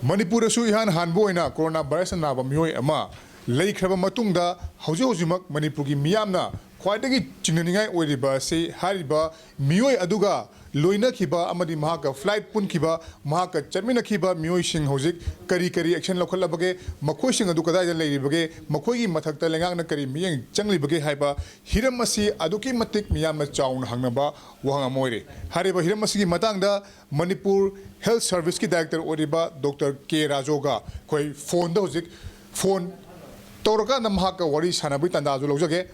ꯃꯅꯤꯄꯨꯔꯗꯁꯨ ꯏꯍꯥꯟ ꯍꯥꯟꯕ ꯑꯣꯏꯅ ꯀꯣꯔꯣꯅꯥ ꯚꯥꯏꯔꯁꯅ ꯅꯥꯕ ꯃꯤꯑꯣꯏ ꯑꯃ ꯂꯩꯈ꯭ꯔꯕ ꯃꯇꯨꯡꯗ ꯍꯧꯖꯤꯛꯃꯛ ꯃꯅꯤꯄꯨꯔꯒꯤ ꯃꯤꯌꯥꯝꯅ ꯈ꯭ꯋꯥꯏꯗꯒꯤ ꯆꯤꯡꯅꯅꯤꯡꯉꯥꯏ ꯑꯣꯏꯔꯤꯕ ꯑꯁꯤ ꯍꯥꯏꯔꯤꯕ ꯃꯤꯑꯣꯏ ꯑꯗꯨꯒ ꯂꯣꯏꯅꯈꯤꯕ ꯑꯃꯗꯤ ꯃꯍꯥꯛꯀ ꯐ꯭ꯂꯥꯏꯠ ꯄꯨꯟꯈꯤꯕ ꯃꯍꯥꯛꯀ ꯆꯠꯃꯤꯟꯅꯈꯤꯕ ꯃꯤꯑꯣꯏꯁꯤꯡ ꯍꯧꯖꯤꯛ ꯀꯔꯤ ꯑꯦꯛꯁꯟ ꯂꯧꯈꯠꯂꯕꯒꯦ ꯃꯈꯣꯏꯁꯤꯡ ꯑꯗꯨ ꯀꯗꯥꯏꯗ ꯂꯩꯔꯤꯕꯒꯦ ꯃꯈꯣꯏꯒꯤ ꯃꯊꯛꯇ ꯂꯩꯉꯥꯛꯅ ꯀꯔꯤ ꯃꯤꯠꯌꯦꯡ ꯆꯪꯂꯤꯕꯒꯦ ꯍꯥꯏꯕ ꯍꯤꯔꯝ ꯑꯁꯤ ꯑꯗꯨꯛꯀꯤ ꯃꯇꯤꯛ ꯃꯤꯌꯥꯝꯅ ꯆꯥꯎꯅ ꯍꯪꯅꯕ ꯋꯥꯍꯪ ꯑꯃ ꯑꯣꯏꯔꯦ ꯍꯥꯏꯔꯤꯕ ꯍꯤꯔꯝ ꯑꯁꯤꯒꯤ ꯃꯇꯥꯡꯗ ꯃꯅꯤꯄꯨꯔ ꯍꯦꯜꯊ ꯁꯔꯚꯤꯁꯀꯤ ꯗꯥꯏꯔꯦꯛꯇꯔ ꯑꯣꯏꯔꯤꯕ ꯗꯣꯛꯇꯔ ꯀꯦ ꯔꯥꯖꯣꯒ ꯑꯩꯈꯣꯏ ꯐꯣꯟꯗ ꯍꯧꯖꯤꯛ ꯐꯣꯟ ꯇꯧꯔꯀꯥꯟꯗ ꯃꯍꯥꯛꯀ ꯋꯥꯔꯤ ꯁꯥꯟꯅꯕꯒꯤ ꯇꯥꯟꯖꯥꯁꯨ ꯂꯧꯖꯒꯦ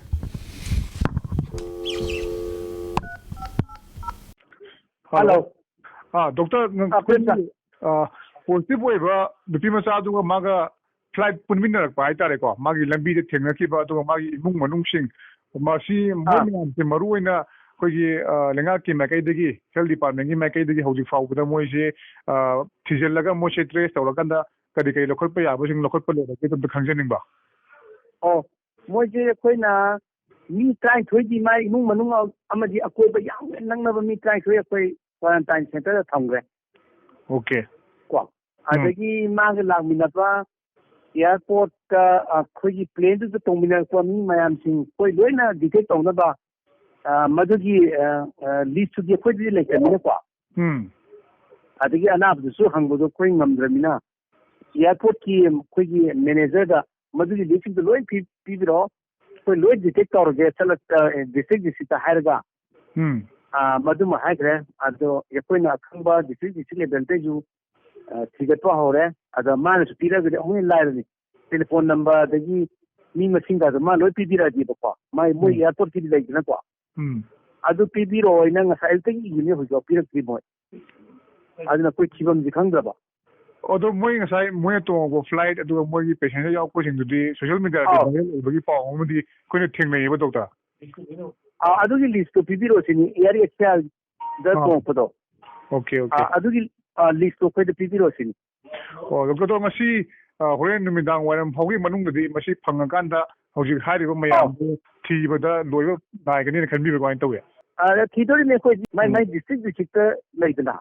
ꯍꯜꯂꯣ ꯗꯣꯛꯇꯔ ꯄꯣꯖꯤꯇꯤꯚ ꯑꯣꯏꯕ ꯅꯨꯄꯤ ꯃꯆꯥꯗꯨꯒ ꯃꯥꯒ ꯐ꯭ꯂꯥꯏꯠ ꯄꯨꯟꯃꯤꯟꯅꯔꯛꯄ ꯍꯥꯏꯇꯥꯔꯦꯀꯣ ꯃꯥꯒꯤ ꯂꯝꯕꯤꯗ ꯊꯦꯡꯅꯈꯤꯕ ꯑꯗꯨꯒ ꯃꯥꯒꯤ ꯏꯃꯨꯡ ꯃꯅꯨꯡꯁꯤꯡ ꯃꯁꯤ ꯃꯣꯏ ꯃꯌꯥꯝꯁꯦ ꯃꯔꯨꯑꯣꯏꯅ ꯑꯩꯈꯣꯏꯒꯤ ꯂꯩꯉꯥꯛꯀꯤ ꯃꯥꯏꯀꯩꯗꯒꯤ ꯍꯦꯜꯊ ꯗꯤꯄꯥꯔꯠꯃꯦꯟꯒꯤ ꯃꯥꯏꯀꯩꯗꯒꯤ ꯍꯧꯖꯤꯛ ꯐꯥꯎꯕꯗ ꯃꯣꯏꯁꯦ ꯊꯤꯖꯤꯜꯂꯒ ꯃꯣꯏꯁꯦ ꯇ꯭ꯔꯦꯁ ꯇꯧꯔꯀꯥꯟꯗ ꯀꯔꯤ ꯂꯧꯈꯠꯄ ꯌꯥꯕꯁꯤꯡ ꯂꯧꯈꯠꯄ ꯂꯩꯔꯒꯦ ꯑꯝꯇ ꯈꯪꯖꯅꯤꯡꯕ ꯃꯣꯏꯁꯦ ꯑꯩꯈꯣꯏꯅ ꯃꯤ 23ꯗꯤ ꯃꯥꯏ ꯏꯃꯨꯡ ꯃꯅꯨꯡ ꯑꯃꯗꯤ ꯑꯀꯣꯏꯕ ꯌꯥꯝꯅ ꯅꯛꯅꯕ ꯃꯤ 23 ꯑꯩꯈꯣꯏ ꯀ꯭ꯋꯥꯔꯟꯇꯥꯏꯟ ꯁꯦꯟꯇꯔꯗ ꯊꯝꯈ꯭ꯔꯦ ꯑꯣꯀꯦ ꯀꯣ ꯑꯗꯒꯤ ꯃꯥꯒ ꯂꯥꯛꯃꯤꯟꯅꯕ ꯑꯦꯌꯥꯔꯄꯣꯔꯠꯇ ꯑꯩꯈꯣꯏꯒꯤ ꯄ꯭ꯂꯦꯟꯗꯨꯗ ꯇꯣꯡꯃꯤꯟꯅꯔꯛꯄ ꯃꯤ ꯃꯌꯥꯝꯁꯤꯡ ꯑꯩꯈꯣꯏ ꯂꯣꯏꯅ ꯗꯤꯇꯦꯛ ꯇꯧꯅꯕ ꯃꯗꯨꯒꯤ ꯂꯤꯁꯇꯨꯗꯤ ꯑꯩꯈꯣꯏꯗꯗꯤ ꯂꯩꯇꯕꯅꯤꯅꯀꯣ ꯑꯗꯒꯤ ꯑꯅꯥꯕꯗꯨꯁꯨ ꯍꯪꯕꯗꯣ ꯑꯩꯈꯣই ꯉꯝꯗ꯭ꯔꯕꯅꯤꯅ ꯑꯦꯌꯥꯔꯄꯣꯔꯠꯀꯤ ꯑꯩꯈꯣꯏꯒꯤ ꯃꯦꯅꯦꯖꯔꯗ ꯃꯗꯨꯒꯤ ꯂꯤꯁꯁꯤꯡꯗꯣ ꯂꯣꯏ ꯄꯤꯕꯤꯔꯛꯑꯣ ꯑꯩꯈꯣꯏ ꯂꯣꯏ ꯗꯤꯇꯦꯛ ꯇꯧꯔꯒꯦ ꯗꯤꯁꯇ꯭ꯔꯤꯛꯇ ꯍꯥꯏꯔꯒ ꯃꯗꯨꯃ ꯍꯥꯏꯈ꯭ꯔꯦ ꯑꯗꯣ ꯑꯩꯈꯣꯏꯅ ꯑꯈꯪꯕ ꯗꯤꯁꯇ꯭ꯔꯤꯛ ꯂꯦꯚꯦꯜꯗꯩꯁꯨ ꯊꯤꯒꯠꯄ ꯍꯧꯔꯦ ꯑꯗ ꯃꯥꯅꯁꯨ ꯄꯤꯔꯒꯗꯤ ꯑꯃꯨꯛ ꯍꯦꯟꯅ ꯂꯥꯏꯔꯅꯤ ꯇꯦꯂꯤꯐꯣꯟ ꯅꯝꯕꯔ ꯑꯗꯒꯤ ꯃꯤ ꯃꯁꯤꯡꯒꯗꯣ ꯃꯥ ꯂꯣꯏ ꯄꯤꯕꯤꯔꯛꯑꯗꯤꯕꯀꯣ ꯃꯣꯏ ꯑꯦꯌꯥꯔꯄꯣꯔꯠꯀꯤꯗꯤ ꯂꯩꯗꯅꯀꯣ ꯑꯗꯨ ꯄꯤꯕꯤꯔꯛꯑꯣ ꯉꯁꯥꯏ ꯑꯌꯨꯛꯇꯒꯤ ꯏꯕꯅꯦ ꯍꯧꯖꯤꯛꯐꯥꯎ ꯄꯤꯔꯛꯇ꯭ꯔꯤ ꯃꯣꯏ ꯑꯗꯨꯅ ꯑꯩꯈꯣꯏ ꯊꯤꯐꯝꯁꯤ ꯈꯪꯗ꯭ꯔꯕ ꯑꯗꯣ ꯃꯣꯏ ꯉꯁꯥꯏ ꯃꯣꯏꯅ ꯇꯣꯡꯉꯛꯄ ꯐ꯭ꯂꯥꯏꯠ ꯑꯗꯨꯒ ꯃꯣꯏꯒꯤ ꯄꯦꯁꯦꯟꯖꯔ ꯌꯥꯎꯔꯛꯄꯁꯤꯡꯗꯨꯗꯤ ꯁꯣꯁꯤꯌꯦꯜ ꯃꯤꯗꯤꯌꯥꯗ ꯚꯥꯏꯔꯦꯜ ꯑꯣꯏꯕꯒꯤ ꯄꯥꯎ ꯑꯃꯗꯤ ꯑꯩꯈꯣꯏꯅ ꯊꯦꯡꯅꯩꯌꯦꯕ ꯗꯣꯛꯇꯔ ꯑꯗꯨꯒꯤ ꯂꯤꯁꯇꯣ ꯄꯤꯕꯤꯔꯛꯑꯣ ꯁꯤꯅꯤ ꯑꯦꯌꯥꯔ ꯑꯦꯁꯤꯌꯥꯗ ꯇꯣꯡꯉꯛꯄꯗꯣ ꯑꯣꯀꯦ ꯑꯗꯨꯒꯤ ꯂꯤꯁꯇꯣ ꯑꯩꯈꯣꯏꯗ ꯄꯤꯕꯤꯔꯛꯑꯣ ꯁꯤꯅꯤ ꯗꯣꯛꯇꯔ ꯉꯁꯤ ꯍꯣꯔꯦꯟ ꯅꯨꯃꯤꯗꯥꯡ ꯋꯥꯏꯔꯝ ꯐꯥꯎꯒꯤ ꯃꯅꯨꯡꯗꯗꯤ ꯃꯁꯤ ꯐꯪꯉꯀꯥꯟꯗ ꯍꯧꯖꯤꯛ ꯍꯥꯏꯔꯤꯕ ꯃꯌꯥꯝꯗꯨ ꯊꯤꯕꯗ ꯂꯣꯏꯕ ꯅꯥꯏꯒꯅꯤꯅ ꯈꯟꯕꯤꯕ ꯀꯃꯥꯏꯅ ꯇꯧꯏ ꯊꯤꯗꯣꯔꯤꯅꯦ ꯑꯩꯈꯣꯏ ꯃꯥꯏ ꯗꯤꯁꯇ꯭ꯔꯤꯛꯇ ꯂꯩꯗꯅ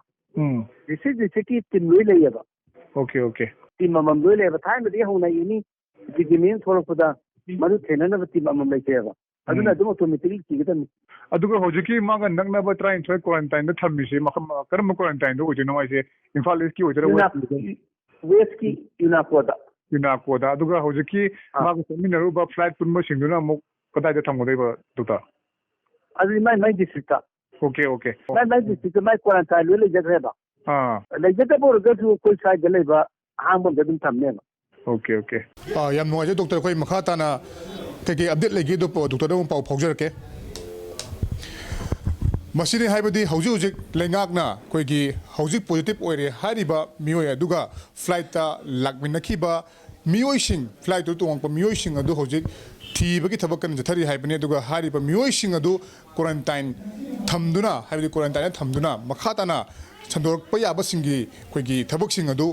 ꯗꯤꯁꯇ꯭ꯔꯤꯛꯀꯤ ꯇꯤꯝ ꯂꯣꯏ ꯂꯩꯌꯦꯕ ꯑꯣꯀꯦ ꯇꯤꯝ ꯑꯃꯃꯝ ꯂꯣꯏ ꯂꯩꯌꯦꯕ ꯊꯥꯏꯅꯗꯒꯤ ꯍꯧꯅ ꯑꯦꯅꯤ ꯏꯄꯤꯗꯦꯃꯤꯛ ꯊꯣꯛꯂꯛꯄꯗ ꯃꯗꯨ ꯊꯦꯡꯅꯅꯕ ꯇꯤꯝ ꯑꯃꯃꯝ ꯂꯩꯇꯦꯕ ꯑꯗꯨꯅ ꯑꯗꯨꯝ ꯑꯣꯇꯣꯃꯦꯇꯤꯛꯂꯤ ꯊꯤꯒꯗꯕꯅꯤ ꯑꯗꯨꯒ ꯍꯧꯖꯤꯛꯀꯤ ꯃꯥꯒ ꯅꯛꯅꯕ 23 ꯀ꯭ꯋꯥꯔꯟꯇꯥꯏꯟꯗ ꯊꯝꯃꯤꯁꯦ ꯀꯔꯝꯕ ꯀ꯭ꯋꯥꯔꯟꯇꯥꯏꯟꯗ ꯑꯣꯏꯗꯣꯏꯅꯣ ꯍꯥꯏꯁꯦ ꯏꯝꯐꯥꯜ ꯏꯁꯀꯤ ꯑꯣꯏꯗꯣꯏꯔꯥ ꯋꯦꯁꯀꯤ ꯌꯨꯅꯥꯀꯣꯗ ꯑꯗꯨꯒ ꯍꯧꯖꯤꯛꯀꯤ ꯃꯥꯒ ꯆꯠꯃꯤꯟꯅꯔꯨꯕ ꯐ꯭ꯂꯥꯏꯠ ꯄꯨꯟꯕꯁꯤꯡꯗꯨꯅ ꯑꯃꯨꯛ ꯀꯗꯥꯏꯗ ꯊꯝꯒꯗꯣꯏꯕ ꯗꯣꯛꯇꯔ ꯑꯗꯨꯗꯤ ꯃꯥꯏ ꯗꯤꯁꯇ꯭ꯔꯤꯛꯇ ꯑꯣꯀꯦ ꯃꯥꯏ ꯗꯤꯁꯇ꯭ꯔꯤꯛꯇ ꯃꯥꯏ ꯀ꯭ꯋꯥꯔꯟꯇꯥꯏꯟ ꯂꯣꯏ ꯂꯩꯖꯈ꯭ꯔꯦꯕ ꯂꯩꯖꯗꯕ ꯑꯣꯏꯔꯒꯁꯨ ꯑꯩꯈꯣꯏ ꯁ꯭ꯋꯥꯏꯗ ꯂꯩꯕ ꯑꯍꯥꯡꯕ ꯑꯝꯗ ꯑꯗꯨꯝ ꯊꯝꯅꯦꯕ ꯑꯣꯀꯦ ꯌꯥꯝ ꯅꯨꯡꯉꯥꯏꯖꯩ ꯗꯣꯛꯇꯔ ꯑꯩꯈꯣꯏ ꯃꯈꯥ ꯇꯥꯅ ꯀꯩꯀꯩ ꯑꯞꯗꯦꯠ ꯂꯩꯒꯦꯗꯣ ꯗꯣꯛꯇꯔꯗ ꯑꯃꯨꯛ ꯄꯥꯎ ꯐꯥꯎꯖꯔꯛꯀꯦ ꯃꯁꯤꯅꯤ ꯍꯥꯏꯕꯗꯤ ꯍꯧꯖꯤꯛ ꯂꯩꯉꯥꯛꯅ ꯑꯩꯈꯣꯏꯒꯤ ꯍꯧꯖꯤꯛ ꯄꯣꯖꯤꯇꯤꯚ ꯑꯣꯏꯔꯦ ꯍꯥꯏꯔꯤꯕ ꯃꯤꯑꯣꯏ ꯑꯗꯨꯒ ꯐ꯭ꯂꯥꯏꯠꯇ ꯂꯥꯛꯃꯤꯟꯅꯈꯤꯕ ꯃꯤꯑꯣꯏꯁꯤꯡ ꯐ꯭ꯂꯥꯏꯠꯇꯨ ꯇꯣꯡꯉꯛꯄ ꯃꯤꯑꯣꯏꯁꯤꯡ ꯑꯗꯨ ꯍꯧꯖꯤꯛ ꯊꯤꯕꯒꯤ ꯊꯕꯛ ꯀꯟꯅ ꯆꯠꯊꯔꯤ ꯍꯥꯏꯕꯅꯤ ꯑꯗꯨꯒ ꯍꯥꯏꯔꯤꯕ ꯃꯤꯑꯣꯏꯁꯤꯡ ꯑꯗꯨ ꯀ꯭ꯋꯥꯔꯟꯇꯥꯏꯟ ꯊꯝꯗꯨꯅ ꯍꯥꯏꯕꯗꯤ ꯀ꯭ꯋꯥꯔꯟꯇꯥꯏꯟꯗ ꯊꯝꯗꯨꯅ ꯃꯈꯥ ꯇꯥꯅ ꯁꯟꯗꯣꯔꯛꯄ ꯌꯥꯕꯁꯤꯡꯒꯤ ꯑꯩꯈꯣꯏꯒꯤ ꯊꯕꯛꯁꯤꯡ ꯑꯗꯨ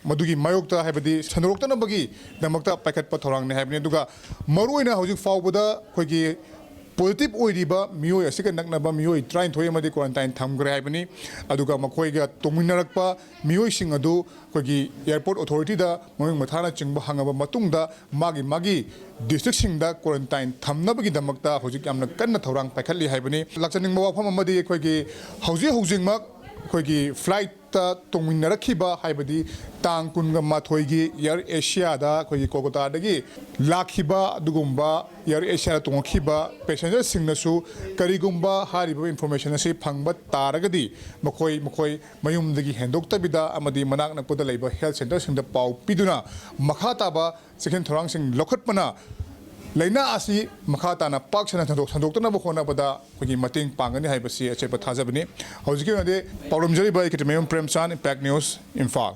ꯃꯗꯨꯒꯤ ꯃꯥꯌꯣꯛꯇ ꯍꯥꯏꯕꯗꯤ ꯁꯟꯗꯣꯔꯛꯇꯅꯕꯒꯤꯗꯃꯛꯇ ꯄꯥꯏꯈꯠꯄ ꯊꯧꯔꯥꯡꯅꯤ ꯍꯥꯏꯕꯅꯤ ꯑꯗꯨꯒ ꯃꯔꯨꯑꯣꯏꯅ ꯍꯧꯖꯤꯛ ꯐꯥꯎꯕꯗ ꯑꯩꯈꯣꯏꯒꯤ ꯄꯣꯖꯤꯇꯤꯚ ꯑꯣꯏꯔꯤꯕ ꯃꯤꯑꯣꯏ ꯑꯁꯤꯒ ꯅꯛꯅꯕ ꯃꯤꯑꯣꯏ 23 ꯑꯃꯗꯤ ꯀ꯭ꯋꯥꯔꯟꯇꯥꯏꯟ ꯊꯝꯈ꯭ꯔꯦ ꯍꯥꯏꯕꯅꯤ ꯑꯗꯨꯒ ꯃꯈꯣꯏꯒ ꯇꯣꯡꯃꯤꯟꯅꯔꯛꯄ ꯃꯤꯑꯣꯏꯁꯤꯡ ꯑꯗꯨ ꯑꯩꯈꯣꯏꯒꯤ ꯑꯦꯌꯥꯔꯄꯣꯔꯠ ꯑꯣꯊꯣꯔꯤꯇꯤꯗ ꯃꯃꯤꯡ ꯃꯊꯥꯅꯆꯤꯡꯕ ꯍꯪꯉꯕ ꯃꯇꯨꯡꯗ ꯃꯥꯒꯤ ꯗꯤꯁꯇ꯭ꯔꯤꯛꯁꯤꯡꯗ ꯀ꯭ꯋꯥꯔꯟꯇꯥꯏꯟ ꯊꯝꯅꯕꯒꯤꯗꯃꯛꯇ ꯍꯧꯖꯤꯛ ꯌꯥꯝꯅ ꯀꯟꯅ ꯊꯧꯔꯥꯡ ꯄꯥꯏꯈꯠꯂꯤ ꯍꯥꯏꯕꯅꯤ ꯂꯥꯛꯆꯅꯤꯡꯕ ꯋꯥꯐꯝ ꯑꯃꯗꯤ ꯑꯩꯈꯣꯏꯒꯤ ꯍꯧꯖꯤꯛꯃꯛ ꯑꯩꯈꯣꯏꯒꯤ ꯐ꯭ꯂꯥꯏꯠꯇ ꯇꯣꯡꯃꯤꯟꯅꯔꯛꯈꯤꯕ ꯍꯥꯏꯕꯗꯤ ꯇꯥꯡ 22ꯒꯤ ꯑꯦꯌꯥꯔ ꯑꯦꯁꯤꯌꯥꯗ ꯑꯩꯈꯣꯏꯒꯤ ꯀꯣꯜꯀꯇꯥꯗꯒꯤ ꯂꯥꯛꯈꯤꯕ ꯑꯗꯨꯒꯨꯝꯕ ꯑꯦꯌꯥꯔ ꯑꯦꯁꯤꯌꯥꯗ ꯇꯣꯡꯉꯛꯈꯤꯕ ꯄꯦꯁꯦꯟꯖꯔꯁꯤꯡꯅꯁꯨ ꯀꯔꯤꯒꯨꯝꯕ ꯍꯥꯏꯔꯤꯕ ꯏꯟꯐꯣꯔꯃꯦꯁꯟ ꯑꯁꯤ ꯐꯪꯕ ꯇꯥꯔꯒꯗꯤ ꯃꯈꯣꯏ ꯃꯌꯨꯝꯗꯒꯤ ꯍꯦꯟꯗꯣꯛꯇꯕꯤꯗ ꯑꯃꯗꯤ ꯃꯅꯥꯛ ꯅꯛꯄꯗ ꯂꯩꯕ ꯍꯦꯜꯊ ꯁꯦꯟꯇꯔꯁꯤꯡꯗ ꯄꯥꯎ ꯄꯤꯗꯨꯅ ꯃꯈꯥ ꯇꯥꯕ ꯆꯦꯛꯁꯤꯟ ꯊꯧꯔꯥꯡꯁꯤꯡ ꯂꯧꯈꯠꯄꯅ ꯂꯩꯅꯥ ꯑꯁꯤ ꯃꯈꯥ ꯇꯥꯅ ꯄꯥꯛ ꯁꯟꯅ ꯁꯟꯗꯣꯛꯇꯅꯕ ꯍꯣꯠꯅꯕꯗ ꯑꯩꯈꯣꯏꯒꯤ ꯃꯇꯦꯡ ꯄꯥꯡꯒꯅꯤ ꯍꯥꯏꯕꯁꯤ ꯑꯆꯦꯠꯄ ꯊꯥꯖꯕꯅꯤ ꯍꯧꯖꯤꯛꯀꯤ ꯑꯣꯏꯅꯗꯤ ꯄꯥꯎꯗꯝꯖꯔꯤꯕ ꯑꯩ ꯀꯤꯇꯃꯌꯨꯝ ꯄ꯭ꯔꯦꯝꯆꯥꯟ ꯏꯝꯄꯦꯛ ꯅ꯭ꯌꯨꯁ ꯏꯝꯐꯥꯜ